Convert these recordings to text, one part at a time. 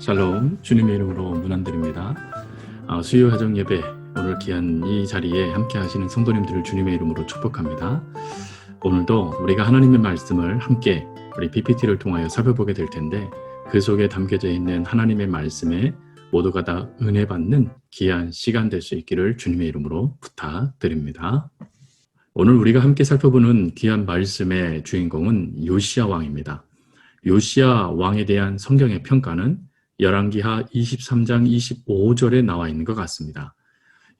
샬롬, 주님의 이름으로 문안드립니다. 수요 가정 예배, 오늘 귀한 이 자리에 함께 하시는 성도님들을 주님의 이름으로 축복합니다. 오늘도 우리가 하나님의 말씀을 함께 우리 PPT를 통하여 살펴보게 될 텐데, 그 속에 담겨져 있는 하나님의 말씀에 모두가 다 은혜 받는 귀한 시간 될 수 있기를 주님의 이름으로 부탁드립니다. 오늘 우리가 함께 살펴보는 귀한 말씀의 주인공은 요시야 왕입니다. 요시야 왕에 대한 성경의 평가는 열왕기하 23장 25절에 나와 있는 것 같습니다.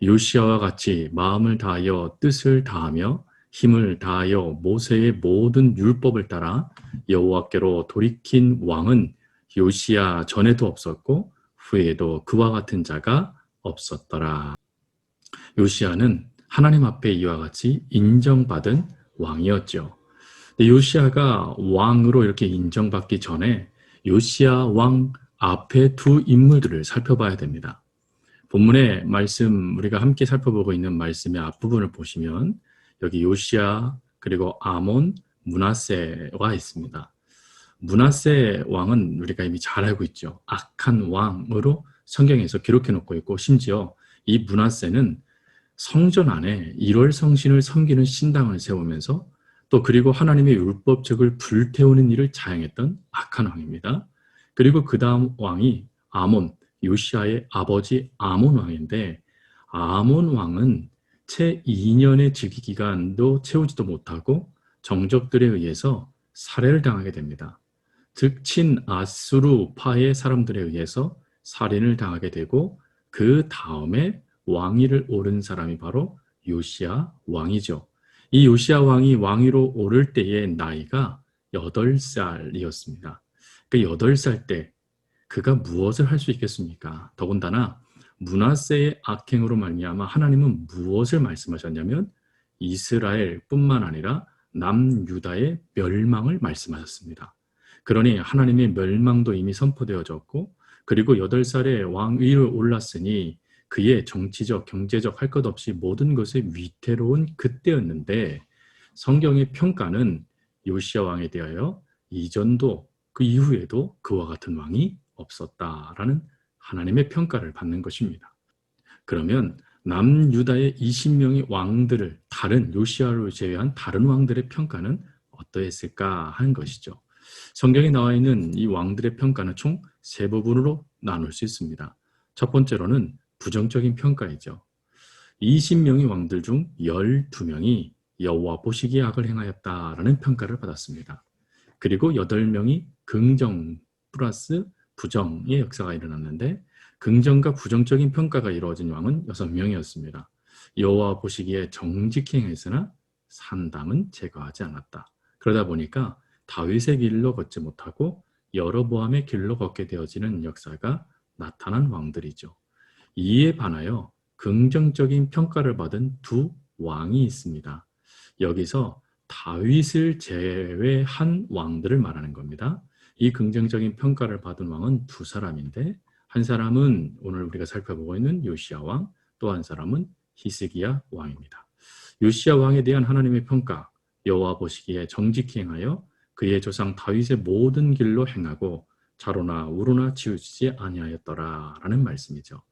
요시야와 같이 마음을 다하여 뜻을 다하며 힘을 다하여 모세의 모든 율법을 따라 여호와께로 돌이킨 왕은 요시야 전에도 없었고 후에도 그와 같은 자가 없었더라. 요시야는 하나님 앞에 이와 같이 인정받은 왕이었죠. 요시야가 왕으로 이렇게 인정받기 전에 요시야 왕 앞에 두 인물들을 살펴봐야 됩니다. 본문의 말씀, 우리가 함께 살펴보고 있는 말씀의 앞부분을 보시면 여기 요시야 그리고 아몬, 므낫세가 있습니다. 므낫세 왕은 우리가 이미 잘 알고 있죠. 악한 왕으로 성경에서 기록해 놓고 있고, 심지어 이 므낫세는 성전 안에 일월성신을 섬기는 신당을 세우면서 또 그리고 하나님의 율법책을 불태우는 일을 자행했던 악한 왕입니다. 그리고 그 다음 왕이 아몬, 요시야의 아버지 아몬 왕인데, 아몬 왕은 채 2년의 즉위 기간도 채우지도 못하고 정적들에 의해서 살해를 당하게 됩니다. 즉 친아수르파의 사람들에 의해서 살인을 당하게 되고, 그 다음에 왕위를 오른 사람이 바로 요시야 왕이죠. 이 요시야 왕이 왕위로 오를 때의 나이가 8살이었습니다. 그 8살 때 그가 무엇을 할 수 있겠습니까? 더군다나 므낫세의 악행으로 말미암아 하나님은 무엇을 말씀하셨냐면 이스라엘뿐만 아니라 남유다의 멸망을 말씀하셨습니다. 그러니 하나님의 멸망도 이미 선포되어졌고, 그리고 8살에 왕위를 올랐으니 그의 정치적, 경제적 할 것 없이 모든 것에 위태로운 그때였는데, 성경의 평가는 요시야 왕에 대하여 이전도 그 이후에도 그와 같은 왕이 없었다라는 하나님의 평가를 받는 것입니다. 그러면 남유다의 20명의 왕들을, 다른 요시야를 제외한 다른 왕들의 평가는 어떠했을까 하는 것이죠. 성경에 나와 있는 이 왕들의 평가는 총 3부분으로 나눌 수 있습니다. 첫 번째로는 부정적인 평가이죠. 20명의 왕들 중 12명이 여호와 보시기에 악을 행하였다라는 평가를 받았습니다. 그리고 8명이 긍정 플러스 부정의 역사가 일어났는데, 긍정과 부정적인 평가가 이루어진 왕은 6명이었습니다. 여호와 보시기에 정직히 행했으나 산담은 제거하지 않았다. 그러다 보니까 다윗의 길로 걷지 못하고 여로보암의 길로 걷게 되어지는 역사가 나타난 왕들이죠. 이에 반하여 긍정적인 평가를 받은 두 왕이 있습니다. 여기서 다윗을 제외한 왕들을 말하는 겁니다. 이 긍정적인 평가를 받은 왕은 두 사람인데, 한 사람은 오늘 우리가 살펴보고 있는 요시야 왕, 또 한 사람은 히스기야 왕입니다. 요시야 왕에 대한 하나님의 평가, 여호와 보시기에 정직히 행하여 그의 조상 다윗의 모든 길로 행하고 좌로나 우로나 치우치지 아니하였더라라는 말씀이죠.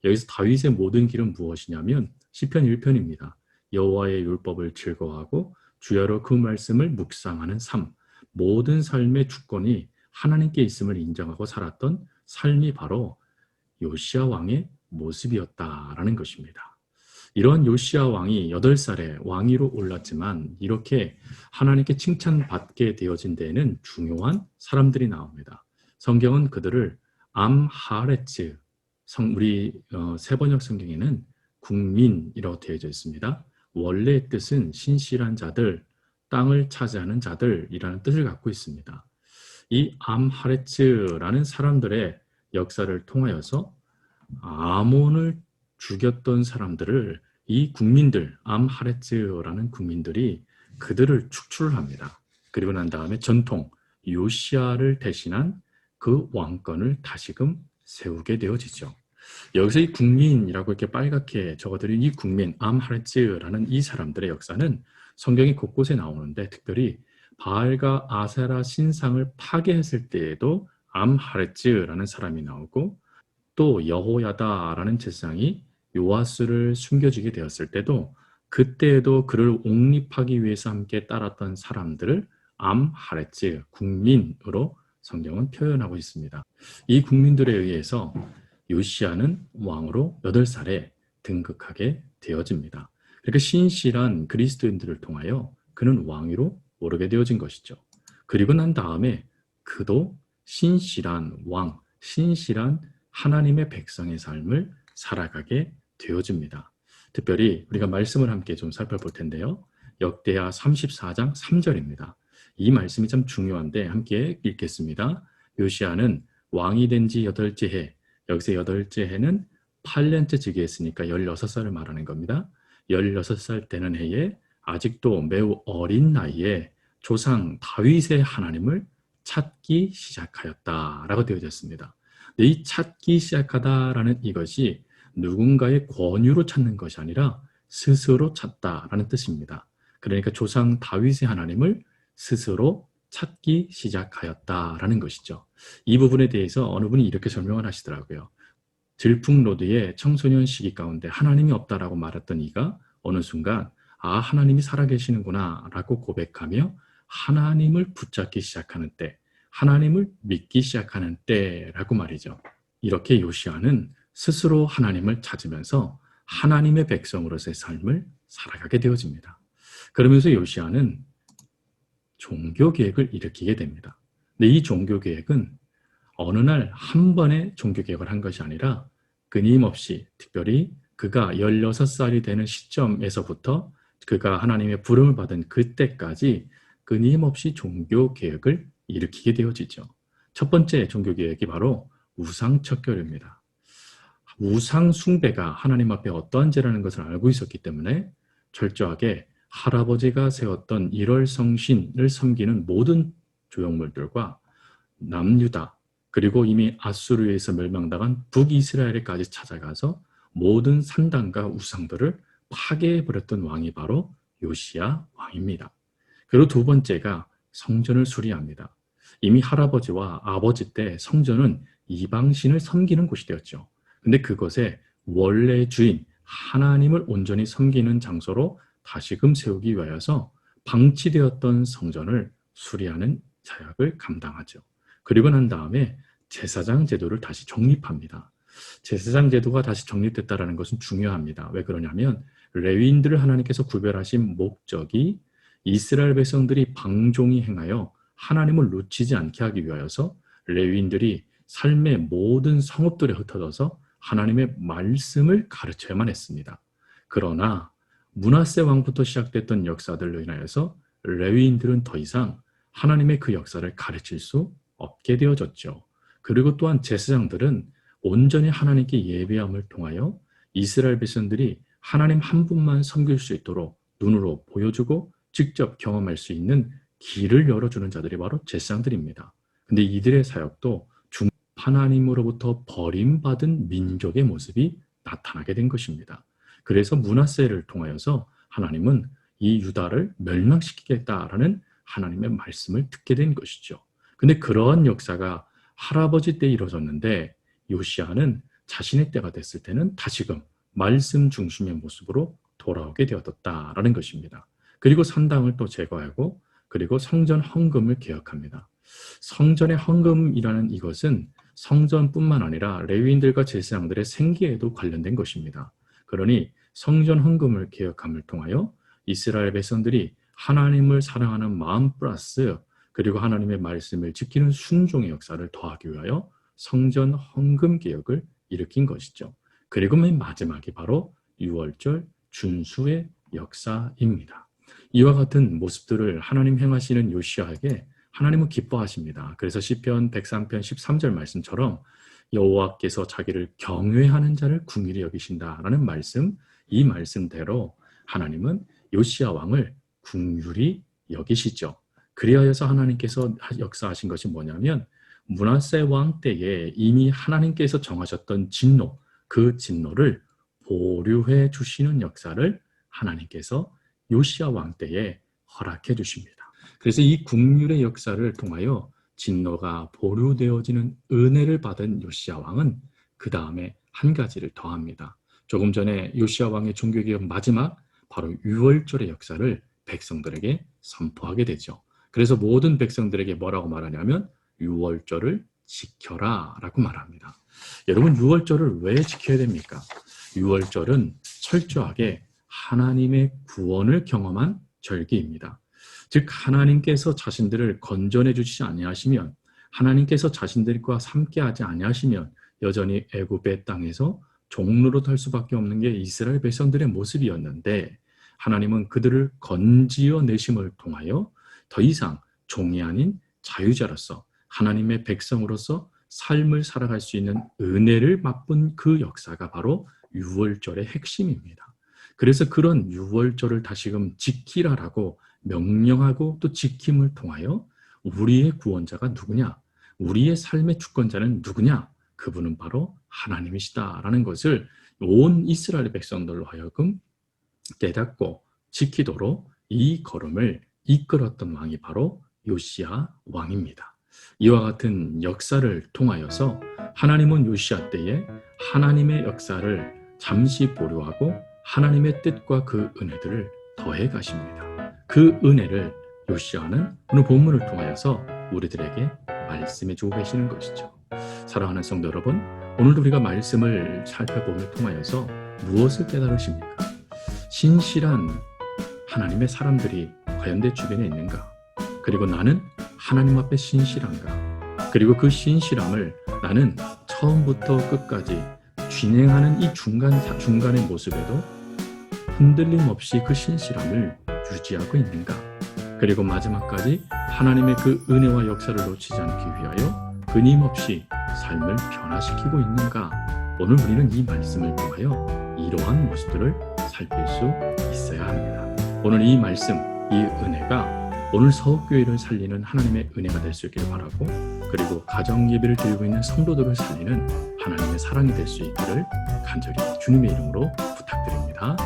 여기서 다윗의 모든 길은 무엇이냐면 시편 1편입니다. 여호와의 율법을 즐거워하고 주야로 그 말씀을 묵상하는 삶, 모든 삶의 주권이 하나님께 있음을 인정하고 살았던 삶이 바로 요시야 왕의 모습이었다라는 것입니다. 이런 요시야 왕이 8살에 왕위로 올랐지만, 이렇게 하나님께 칭찬받게 되어진 데에는 중요한 사람들이 나옵니다. 성경은 그들을 암하레츠, 우리 세번역 성경에는 국민이라고 되어져 있습니다. 원래의 뜻은 신실한 자들, 땅을 차지하는 자들이라는 뜻을 갖고 있습니다. 이 암하레츠라는 사람들의 역사를 통하여서 아몬을 죽였던 사람들을 이 국민들, 암하레츠라는 국민들이 그들을 축출합니다. 그리고 난 다음에 전통 요시야를 대신한 그 왕권을 다시금 세우게 되어지죠. 여기서 이 국민이라고 이렇게 빨갛게 적어드린 이 국민, 암하레츠라는 이 사람들의 역사는 성경이 곳곳에 나오는데, 특별히 바알과 아세라 신상을 파괴했을 때에도 암하레츠라는 사람이 나오고 또 여호야다라는 제사장이 요아스를 숨겨지게 되었을 때도 그때에도 그를 옹립하기 위해서 함께 따랐던 사람들을 암하레츠, 국민으로 성경은 표현하고 있습니다. 이 국민들에 의해서 요시야는 왕으로 8살에 등극하게 되어집니다. 그러니까 신실한 그리스도인들을 통하여 그는 왕위로 오르게 되어진 것이죠. 그리고 난 다음에 그도 신실한 왕, 신실한 하나님의 백성의 삶을 살아가게 되어집니다. 특별히 우리가 말씀을 함께 좀 살펴볼 텐데요. 역대하 34장 3절입니다. 이 말씀이 참 중요한데 함께 읽겠습니다. 요시야는 왕이 된 지 8째 해, 여기서 8째 해는 8년째 즉위했으니까 16살을 말하는 겁니다. 16살 되는 해에 아직도 매우 어린 나이에 조상 다윗의 하나님을 찾기 시작하였다라고 되어졌습니다. 이 찾기 시작하다라는 이것이 누군가의 권유로 찾는 것이 아니라 스스로 찾다라는 뜻입니다. 그러니까 조상 다윗의 하나님을 스스로 찾기 시작하였다라는 것이죠. 이 부분에 대해서 어느 분이 이렇게 설명을 하시더라고요. 들풍로드의 청소년 시기 가운데 하나님이 없다라고 말했던 이가 어느 순간 하나님이 살아계시는구나 라고 고백하며 하나님을 붙잡기 시작하는 때, 하나님을 믿기 시작하는 때라고 말이죠. 이렇게 요시야는 스스로 하나님을 찾으면서 하나님의 백성으로서의 삶을 살아가게 되어집니다. 그러면서 요시야는 종교개혁을 일으키게 됩니다. 근데 이 종교개혁은 어느 날 한 번에 종교개혁을 한 것이 아니라 끊임없이 특별히 그가 16살이 되는 시점에서부터 그가 하나님의 부름을 받은 그때까지 끊임없이 종교개혁을 일으키게 되어지죠. 첫 번째 종교개혁이 바로 우상척결입니다. 우상 숭배가 하나님 앞에 어떠한 죄라는 것을 알고 있었기 때문에 철저하게 할아버지가 세웠던 일월성신을 섬기는 모든 조형물들과 남유다 그리고 이미 아수르에서 멸망당한 북이스라엘까지 찾아가서 모든 산당과 우상들을 파괴해버렸던 왕이 바로 요시야 왕입니다. 그리고 두 번째가 성전을 수리합니다. 이미 할아버지와 아버지 때 성전은 이방신을 섬기는 곳이 되었죠. 근데 그것의 원래 주인 하나님을 온전히 섬기는 장소로 다시금 세우기 위하여서 방치되었던 성전을 수리하는 사역을 감당하죠. 그리고 난 다음에 제사장 제도를 다시 정립합니다. 제사장 제도가 다시 정립됐다는 것은 중요합니다. 왜 그러냐면 레위인들을 하나님께서 구별하신 목적이 이스라엘 백성들이 방종이 행하여 하나님을 놓치지 않게 하기 위하여서 레위인들이 삶의 모든 성읍들에 흩어져서 하나님의 말씀을 가르쳐야만 했습니다. 그러나 므낫세 왕부터 시작됐던 역사들로 인하여서 레위인들은 더 이상 하나님의 그 역사를 가르칠 수 없게 되어졌죠. 그리고 또한 제사장들은 온전히 하나님께 예배함을 통하여 이스라엘 백성들이 하나님 한 분만 섬길 수 있도록 눈으로 보여주고 직접 경험할 수 있는 길을 열어주는 자들이 바로 제사장들입니다. 근데 이들의 사역도 하나님으로부터 버림받은 민족의 모습이 나타나게 된 것입니다. 그래서 므낫세를 통하여서 하나님은 이 유다를 멸망시키겠다라는 하나님의 말씀을 듣게 된 것이죠. 근데 그러한 역사가 할아버지 때 이루어졌는데 요시야는 자신의 때가 됐을 때는 다시금 말씀 중심의 모습으로 돌아오게 되었다라는 것입니다. 그리고 산당을 또 제거하고 그리고 성전 헌금을 개혁합니다. 성전의 헌금이라는 이것은 성전뿐만 아니라 레위인들과 제사장들의 생계에도 관련된 것입니다. 그러니 성전 헌금을 개혁함을 통하여 이스라엘 백성들이 하나님을 사랑하는 마음 플러스 그리고 하나님의 말씀을 지키는 순종의 역사를 더하기 위하여 성전 헌금 개혁을 일으킨 것이죠. 그리고 맨 마지막이 바로 유월절 준수의 역사입니다. 이와 같은 모습들을 하나님 행하시는 요시야에게 하나님은 기뻐하십니다. 그래서 시편 103편 13절 말씀처럼 여호와께서 자기를 경외하는 자를 긍휼히 여기신다라는 말씀, 이 말씀대로 하나님은 요시야 왕을 긍휼히 여기시죠. 그리하여서 하나님께서 역사하신 것이 뭐냐면 므낫세 왕 때에 이미 하나님께서 정하셨던 진노, 그 진노를 보류해 주시는 역사를 하나님께서 요시야 왕 때에 허락해 주십니다. 그래서 이 긍휼의 역사를 통하여 진노가 보류되어지는 은혜를 받은 요시야 왕은 그 다음에 한 가지를 더합니다. 조금 전에 요시야 왕의 종교개혁 마지막 바로 유월절의 역사를 백성들에게 선포하게 되죠. 그래서 모든 백성들에게 뭐라고 말하냐면 유월절을 지켜라 라고 말합니다. 여러분, 유월절을 왜 지켜야 됩니까? 유월절은 철저하게 하나님의 구원을 경험한 절기입니다. 즉 하나님께서 자신들을 건져내 주시지 아니하시면, 하나님께서 자신들과 함께하지 아니하시면 여전히 애굽의 땅에서 종로로 탈 수밖에 없는 게 이스라엘 백성들의 모습이었는데, 하나님은 그들을 건지어 내심을 통하여 더 이상 종이 아닌 자유자로서 하나님의 백성으로서 삶을 살아갈 수 있는 은혜를 맛본 그 역사가 바로 유월절의 핵심입니다. 그래서 그런 유월절을 다시금 지키라라고 명령하고 또 지킴을 통하여 우리의 구원자가 누구냐? 우리의 삶의 주권자는 누구냐? 그분은 바로 하나님이시다라는 것을 온 이스라엘 백성들로 하여금 깨닫고 지키도록 이 걸음을 이끌었던 왕이 바로 요시야 왕입니다. 이와 같은 역사를 통하여서 하나님은 요시야 때에 하나님의 역사를 잠시 보류하고 하나님의 뜻과 그 은혜들을 더해 가십니다. 그 은혜를 요시야는 오늘 본문을 통하여서 우리들에게 말씀해 주고 계시는 것이죠. 사랑하는 성도 여러분, 오늘도 우리가 말씀을 살펴보며 통하여서 무엇을 깨달으십니까? 신실한 하나님의 사람들이 과연 내 주변에 있는가? 그리고 나는 하나님 앞에 신실한가? 그리고 그 신실함을 나는 처음부터 끝까지 진행하는 이 중간의 모습에도 흔들림 없이 그 신실함을 유지하고 있는가? 그리고 마지막까지 하나님의 그 은혜와 역사를 놓치지 않기 위하여 끊임없이 삶을 변화시키고 있는가? 오늘 우리는 이 말씀을 통하여 이러한 모습들을 살필 수 있어야 합니다. 오늘 이 말씀, 이 은혜가 오늘 서울교회를 살리는 하나님의 은혜가 될 수 있기를 바라고, 그리고 가정 예배를 드리고 있는 성도들을 살리는 하나님의 사랑이 될 수 있기를 간절히 주님의 이름으로 부탁드립니다.